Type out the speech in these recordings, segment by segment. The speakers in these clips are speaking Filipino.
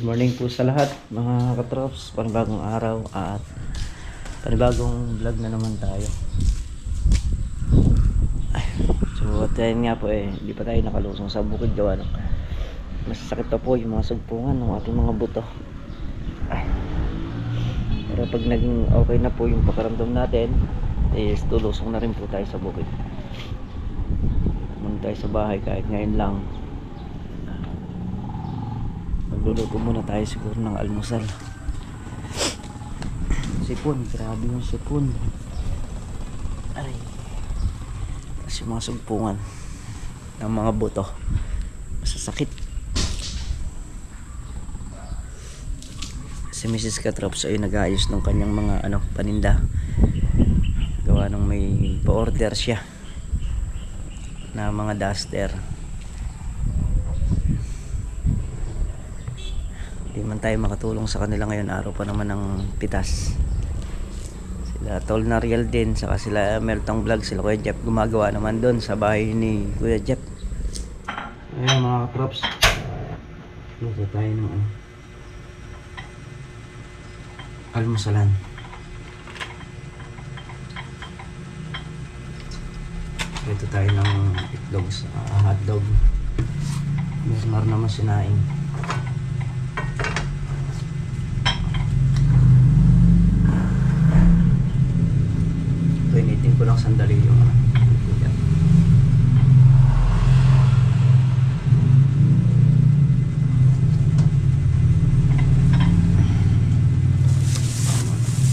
Good morning po sa lahat mga katrops, panibagong araw at panibagong vlog na naman tayo. So at yun nga po hindi pa tayo nakalusong sa bukid gawa ng masasakit pa po yung mga sugpungan ng ating mga buto. Pero pag naging okay na po yung pakaramdam natin, tulusong na rin po tayo sa bukid. Muna tayo sa bahay kahit ngayon lang. Magluluto muna tayo siguro ng almusal. Sipon, grabe yung sipon. Aray. Tapos yung mga sugpungan ng mga buto, masasakit. Si Mrs. Katrops ay nag-aayos ng kanyang mga paninda. Gawa ng may pa-order siya na mga duster. Hindi man tayo makatulong sa kanila ngayon, araw pa naman ng pitas. Sila Tol Nariel din, saka sila Meltong Vlog, sila Kuya Jeff gumagawa naman doon sa bahay ni Kuya Jeff. Ayan mga props, luto tayo ng almusalan. Ito tayo ng itlog sa hotdog. Meron naman sinaing. Initin ko lang sandali yung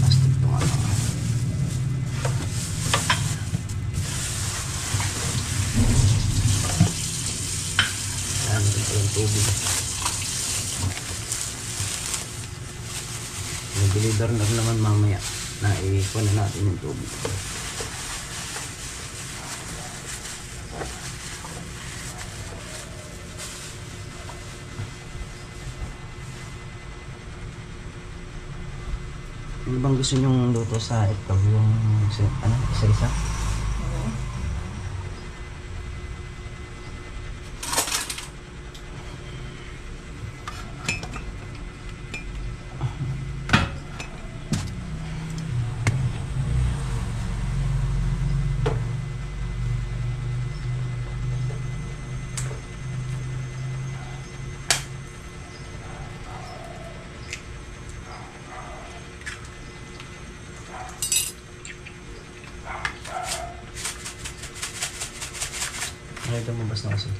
plastic to yan, ito yung tubig. Nag-deliver na naman mamaya na i-kuha na natin yung tubig. Ano bang gusto nyong luto sa itlog? Yung isa-isa? Ito mabas na kasi.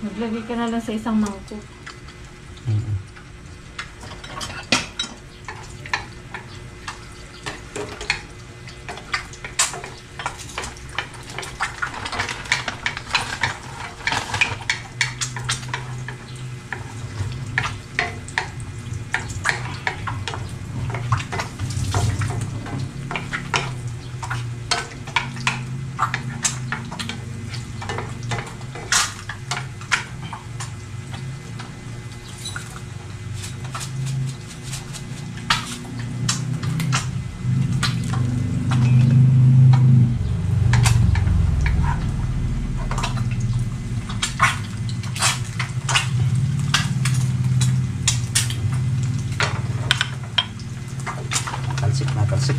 Maglagay ka na lang sa isang mangkok. Natalsik.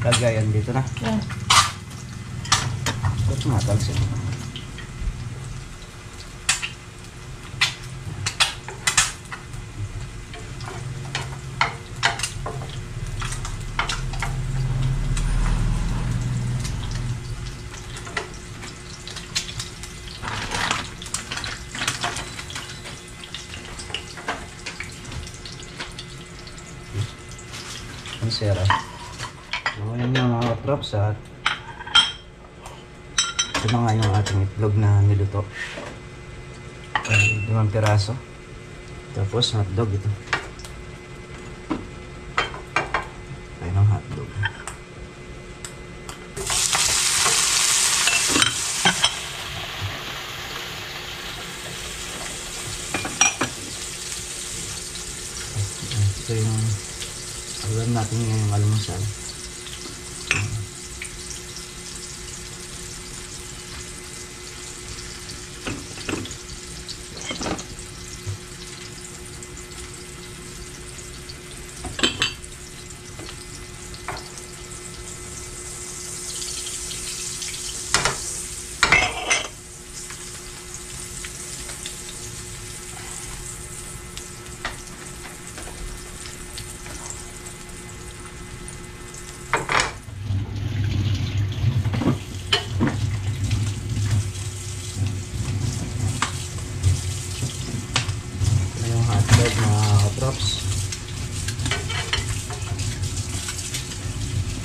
Kagayan dito na. Yeah. Ito natalsik. Ang sera. So ayan yung mga props at ito na nga yung ating itlog na niluto. 5 piraso. Tapos hotdog ito. Tayo ng hotdog. Ito yung alam natin ngayong almusal.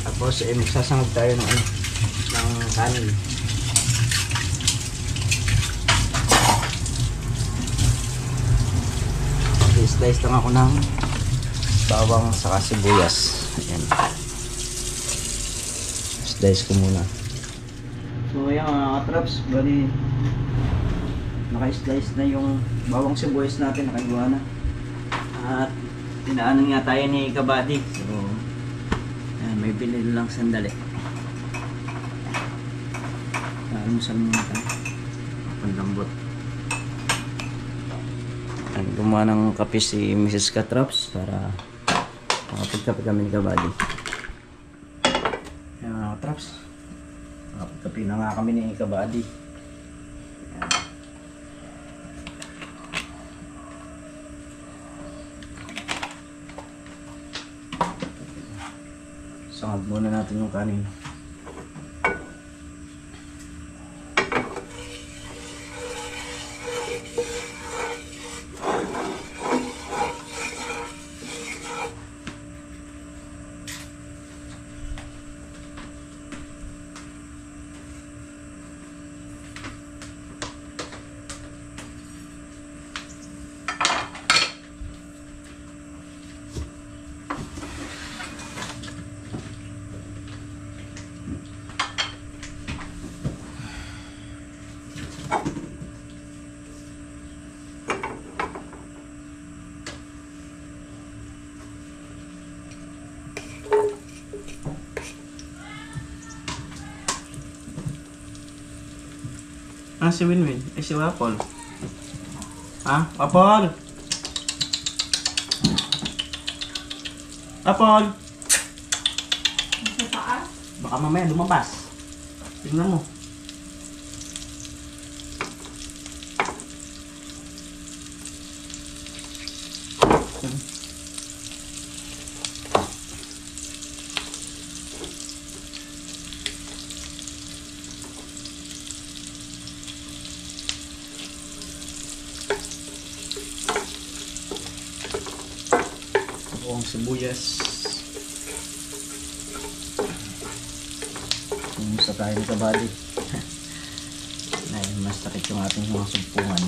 Tapos magsasangag tayo ng ano, ng kanin. I-slice lang ako ng bawang saka sibuyas. Ayan. Slice ko muna. So ayan mga katraps, bali naka-slice na yung bawang sibuyas natin, nakagawa na. At pinaanan nga tayo ni Kabady. So ayan, may binili lang sandali. Almusal muna tayo. Panlambot. Ayan, gumawa ng kape si Mrs. Katraps para makapagkape kami ni Kabady. Ayan mga katraps, makapagkape na nga kami ni Kabady. Ayan. Sangag muna natin yung kanin. Ah, si Winwin. Si Wapol. Ha? Wapol! Wapol! Sa taas? Baka mamaya lumabas. Tingnan mo. Buong sibuyas. Kumusta tayo ni Kabady? Mas sakit yung ating mga sumpungan.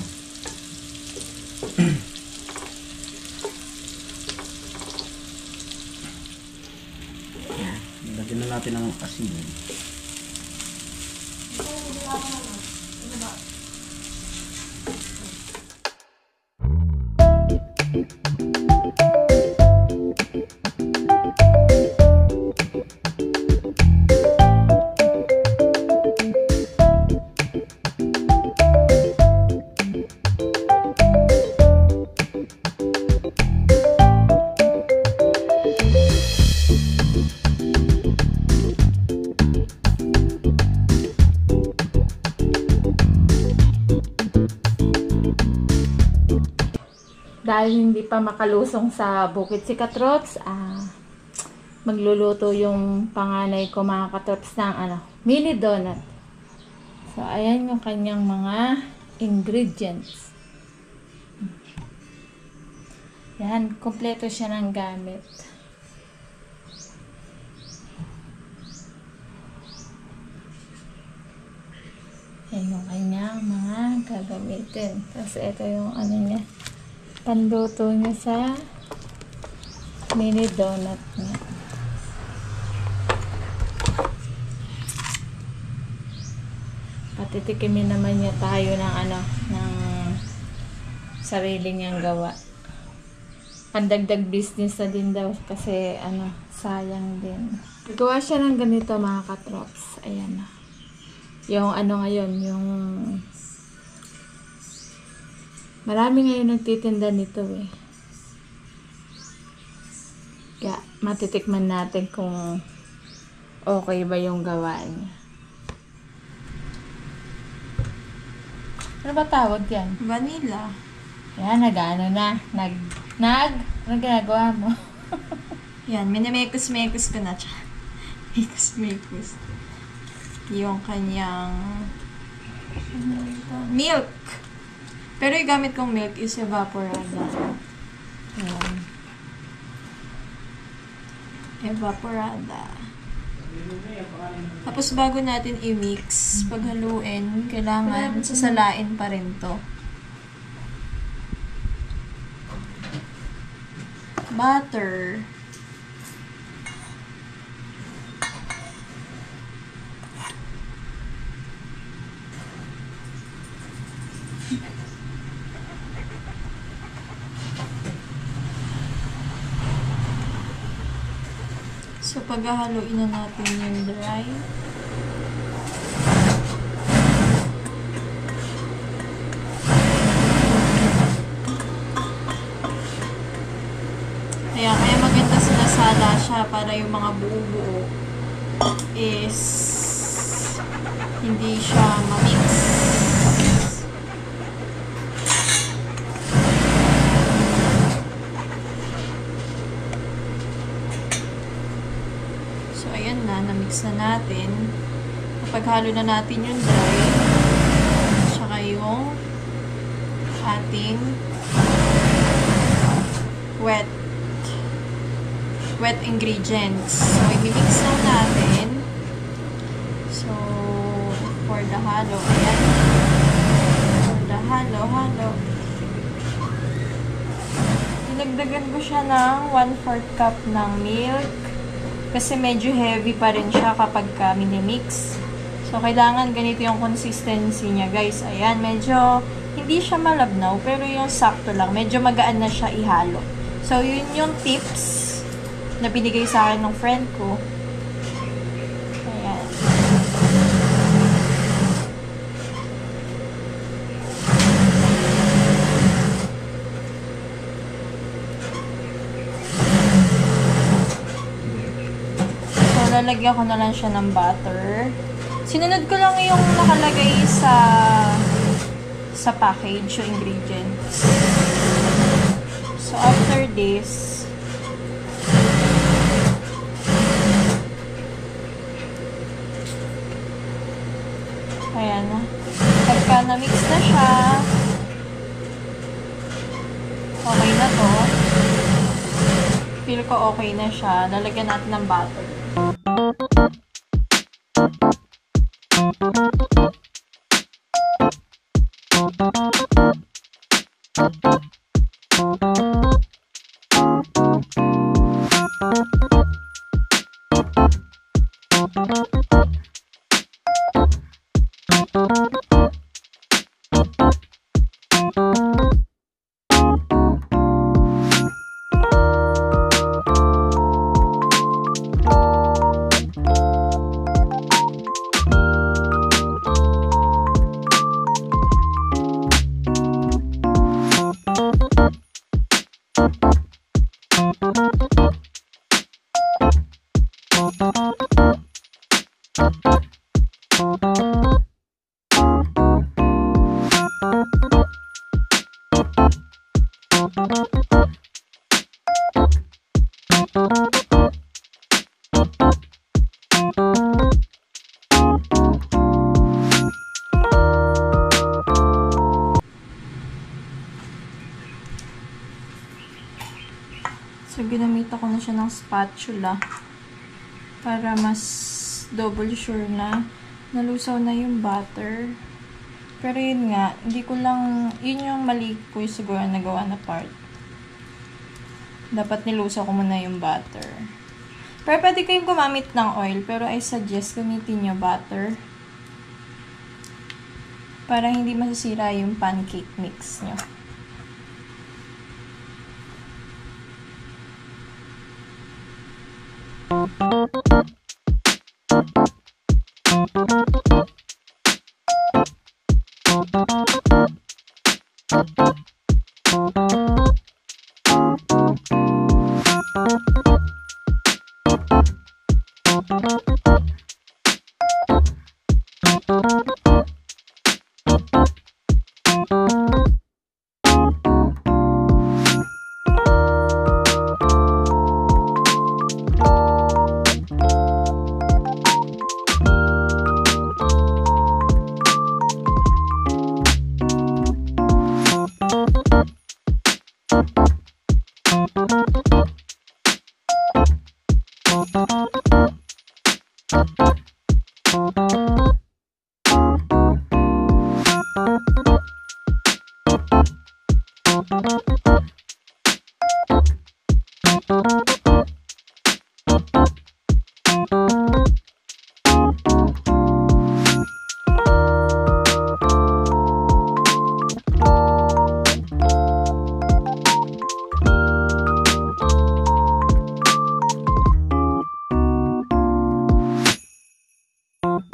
Lagyan na natin ng asin. Dahil hindi pa makalusong sa bukid si Katrops, magluluto yung panganay ko mga Katrops ng mini donut. So, ayan yung kanyang mga ingredients. Yan, kompleto siya ng gamit. Yan yung kanyang mga gagamitin. Tapos ito yung niya. Panluto niya sa mini donut niya. Patitikimin naman niya tayo ng ng sarili niyang gawa. Pandagdag business na din daw kasi sayang din. Gawa siya ng ganito mga Katrops. Ayan. Yung ngayon, yung marami ngayon nagtitinda nito eh. Kaya matitikman natin kung okay ba yung gawa niya. Ano ba tawag yan? Vanilla. Yan, ano ginagawa mo? Yan, minimekos-mekos ko na siya. Mekos-mekos. Yung kanyang milk. Pero yung gamit kong milk is evaporada. Ayan. Evaporada. Tapos bago natin i-mix, paghaluin, kailangan sasalain pa rin to. Butter. So, paghahaluin na natin yung dry. Kaya maganda sinasala siya para yung mga buo-buo is hindi siya ma-mix. So, ayan na. Na-mix na natin. Paghalo na natin yung dry. Tsaka yung ating wet ingredients. So, i-mix lang natin. So, for the halo. Ayan. For the halo. Dinagdagan ko siya ng 1/4 cup ng milk. Kasi medyo heavy pa rin siya kapag minimix. So, kailangan ganito yung consistency niya, guys. Ayan, medyo hindi siya malabnaw, pero yung sakto lang. Medyo magaan na siya ihalo. So, yun yung tips na binigay sa akin ng friend ko. Ayan. So, lalagyan ko na lang siya ng butter. Sinunod ko lang yung nakalagay sa package, yung ingredients. So, after this, ayan na. Pagka na-mix na siya, okay na to. Feel ko okay na siya. Lalagyan natin ng butter. So, ginamit ako na siya ng spatula para mas double sure na nalusaw na yung butter. Pero yun nga, hindi ko lang, yun yung mali ko siguro nagawa na part. Dapat nilusaw ko muna yung butter. Pero pwede kayong gumamit ng oil, pero I suggest gamitin nyo butter para hindi masisira yung pancake mix nyo. So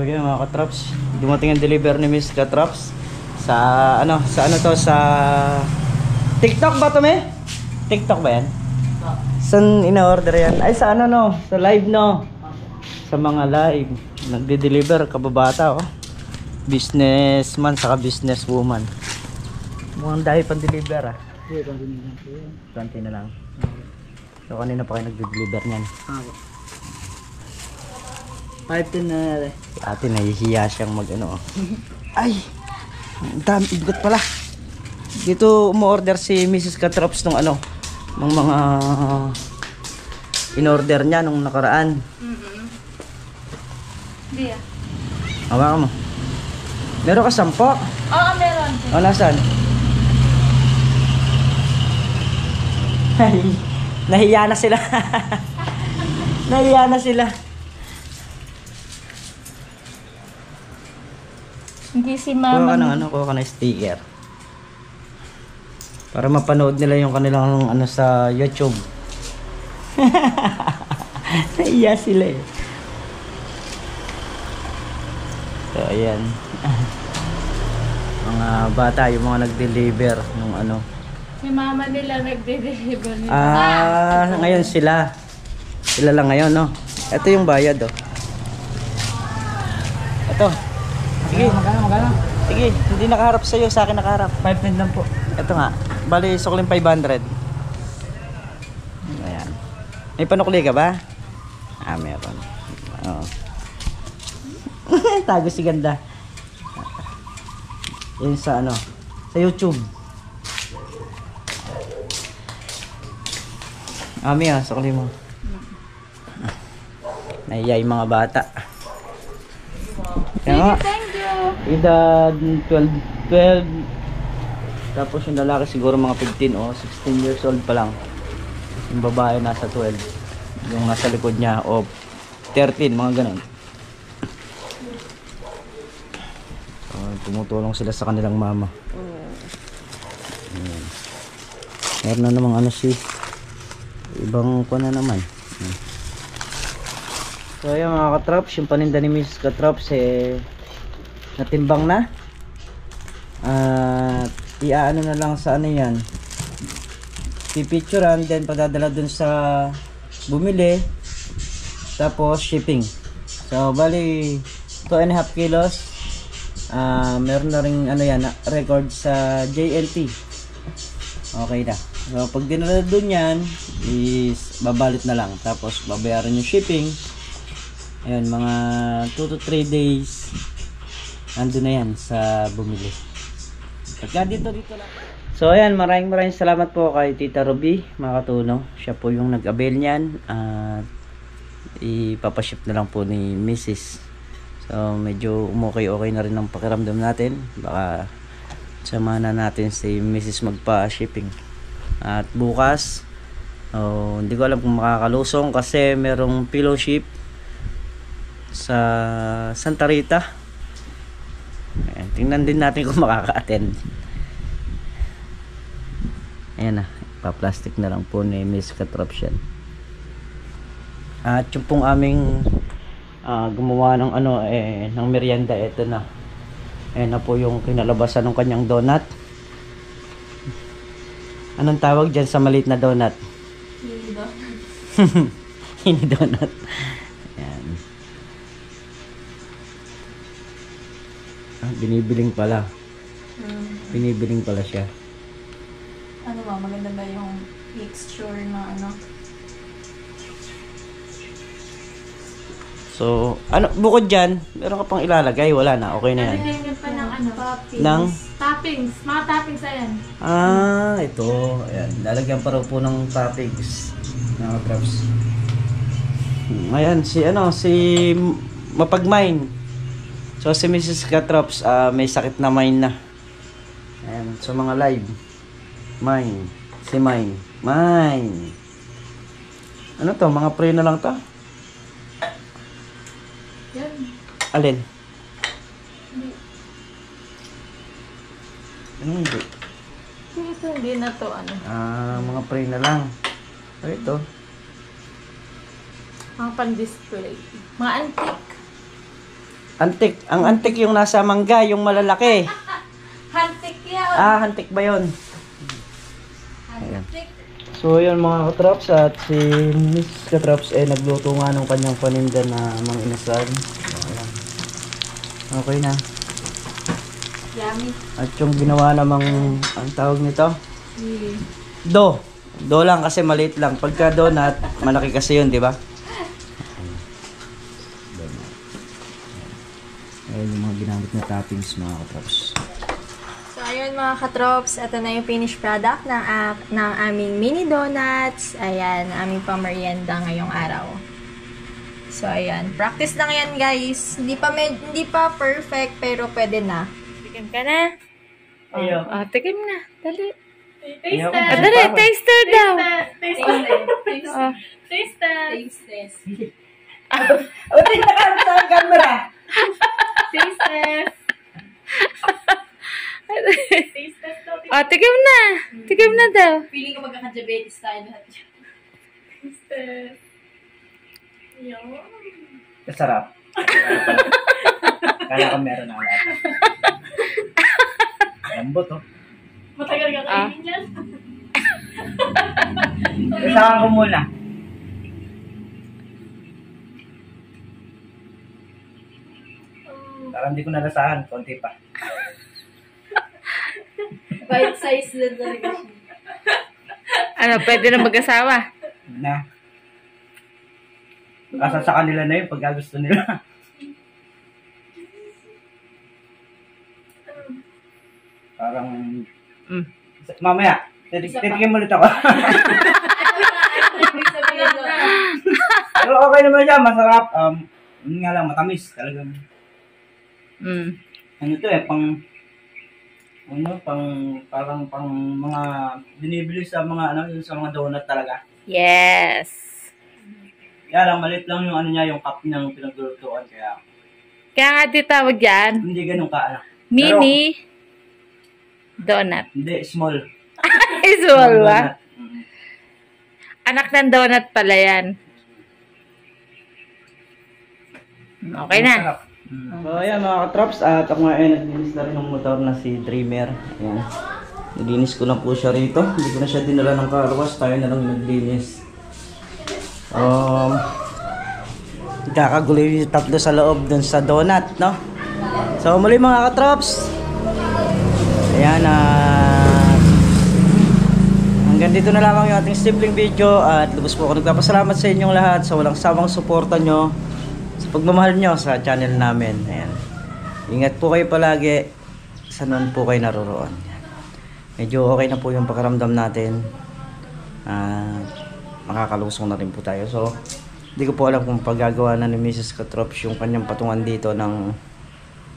yun mga katraps, dumating ang deliver ni Miss Katraps sa ano to, sa TikTok ba to, me? TikTok ba yan? Saan ina-order yan? Ay sa ano, no? Sa live, no? Sa mga live nagde-deliver, kababata, oh. Businessman saka businesswoman. Mukhang dahil pang-deliver, ah. Konti na lang. So kanina pa kayo nagde-deliver niyan. 5-10 na natin. Si ate nahihiya siyang mag ano, oh. Ay! Ang dami, igot pala. Dito umu-order si Mrs. Katraps nung ano, ng mga in-order niya nung nakaraan. Hindi ah. Hawakan mo. Meron ka 10? Oo, meron. O, nasaan? Ay, nahiya na sila. Nahiya na sila. Hindi si Kuha mama. ka ng ano, kuha ka ng sticker. Para mapanood nila yung kanilang ano sa YouTube. Nahiya sila eh. So, ayan. Mga bata, yung mga nag-deliver nung ano. Si mama nila nagde-deliver nila. Ngayon sila. Sila lang ngayon, no? Ito yung bayad, oh. Ito. Sige. Magkano? Sige, hindi nakaharap sa'yo, sa akin nakaharap. 5-10 lang po. Ito nga. Bali, sukling 500. Ayan. May panukli ka ba? Meron. Oo. Tago si ganda. Yun sa ano, sa YouTube. Ami, sukli mo. Nahiya yung mga bata. Kaya nga, Thank you. edad 12. Tapos yung lalaki siguro mga 15 o 16 years old pa lang. Yung babae nasa 12. Yung nasa likod niya o 13, mga ganun. So, tumutulong sila sa kanilang mama. Ayan. Meron na namang ano si ibang ko na naman. So ayan mga katraps, yung paninda ni Mrs. Katraps natimbang na. At iaano na lang sa ano yan, pipicturean, then padadala dun sa bumili, tapos shipping. So bali 2.5 kilos. Meron na rin ano yan, record sa JNT. Okay na. So pag dinala dun yan is babalit na lang, tapos babayaran yung shipping. Ayun, mga 2 to 3 days nandun na yan sa bumili. Pagka dito lang. So ayan, maraming salamat po kay Tita Ruby, makatulong. Siya po yung nag-avail niyan at ipapaship na lang po ni Mrs. So medyo okay na rin ang pakiramdam natin. Baka samahan na natin si Mrs. magpa-shipping. At bukas, hindi ko alam kung makakalusong kasi merong fellowship sa Santa Rita. Ayan, tingnan din natin kung makaka-attend. Ayan na, Pa-plastic na lang po ni Miss Katrops yan. At yung pong aming gumawa ng ng merienda, ito na. Ayan na po yung kinalabasan ng kanyang donut. Anong tawag dyan sa maliit na donut? Mini donut. Mini donut. Ayan. Binibiling pala. Binibiling pala siya. Ano ba, maganda ba yung mixture na ano? So, bukod dyan, meron ka pang ilalagay, wala na, okay na yan. Nalagyan pa ng ano? Ng? Toppings. Mga toppings, ayan. Ito, ayan, lalagyan pa raw po ng toppings. Mga Katrops. Ayan, si mapag-mine. So, si Mrs. Katrops, may sakit na mine na. Ayan, so mga live. Mine. Si mine. Mine. Ano to, mga pre na lang to? Yan. Alin? Ano hindi? Ito, hindi na to, ano. Mga pre na lang. Ito. Mga pan-display. Mga antique. Antik. Ang antik yung nasa mangga, yung malalaki. Antique yan. Antik ba yun? Ayan. So, yun mga Katrops, at si Miss Katrops nagluto nga ng kanyang paninda na mga inasal. Ayan. Okay na. Yummy. At yung ginawa namang, ang tawag nito? Mm. Do lang kasi maliit lang. Pagka donut, malaki kasi yun, di ba? Ayan yung mga ginamit na toppings mga Katrops. So, ayun mga katrops, ito na yung finished product ng aming mini donuts. Ayan, aming pamerienda ngayong araw. So, ayan. Practice lang yan, guys. Hindi pa perfect, pero pwede na. Tikim ka na? Ayaw. Tikim na. Dali. Ayaw. Dali, taster daw. Taste test. Utin na ka sa camera! Taste test. Taste test daw. Tikim na. Tikim na daw. Feeling ko magkaka-diabetes tayo lahat dyan. Taste test. Yun. Masarap. Kaya ko meron na lahat. Lambot, oh. Matagal ka kainin dyan. Kasama ko muna. Parang hindi ko nalasahan. Konti pa. Bite size lang talaga siya. Pwede na mag-asawa? Na. Asa sa kanila na yun pagka gusto nila. Parang... Mamaya, titikim ulit ako. Pero okay naman siya, masarap. Yun nga lang, matamis. Talagang... Ano to parang pang mga binibili sa mga sa mga donut talaga. Yes. Kaya lang, maliit lang yung yung cup niyang pinaglulutuan. Kaya Nga tawag yan. hindi ganun ka, Mini donut. Hindi, small. Small ba? Donut. Anak ng donut pala yan. Okay na. Masarap. So, ayan mga katrops, at ako nga naglinis na rin ng motor na si Dreamer. Ayan. Naglinis ko lang po siya rito. Hindi ko na siya dinala ng car wash. Tayo na lang naglinis. Kakagulo yung tatlo sa loob dun sa donut, no? So, muli mga katrops. Ayan, hanggang dito na lamang yung ating simpleng video. At lubos po ako nagpapasalamat sa inyong lahat sa walang sawang suporta nyo, sa pagmamahal nyo sa channel namin. Ayan. Ingat po kayo palagi sa noon po kayo naroroon. Medyo okay na po yung pakiramdam natin. Makakalusong na rin po tayo. So, hindi ko po alam kung paggagawa na ni Mrs. Katrops yung kanyang patungan dito ng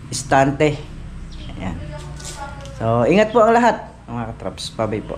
istante. Ayan. So, ingat po ang lahat mga katrops. Bye-bye po.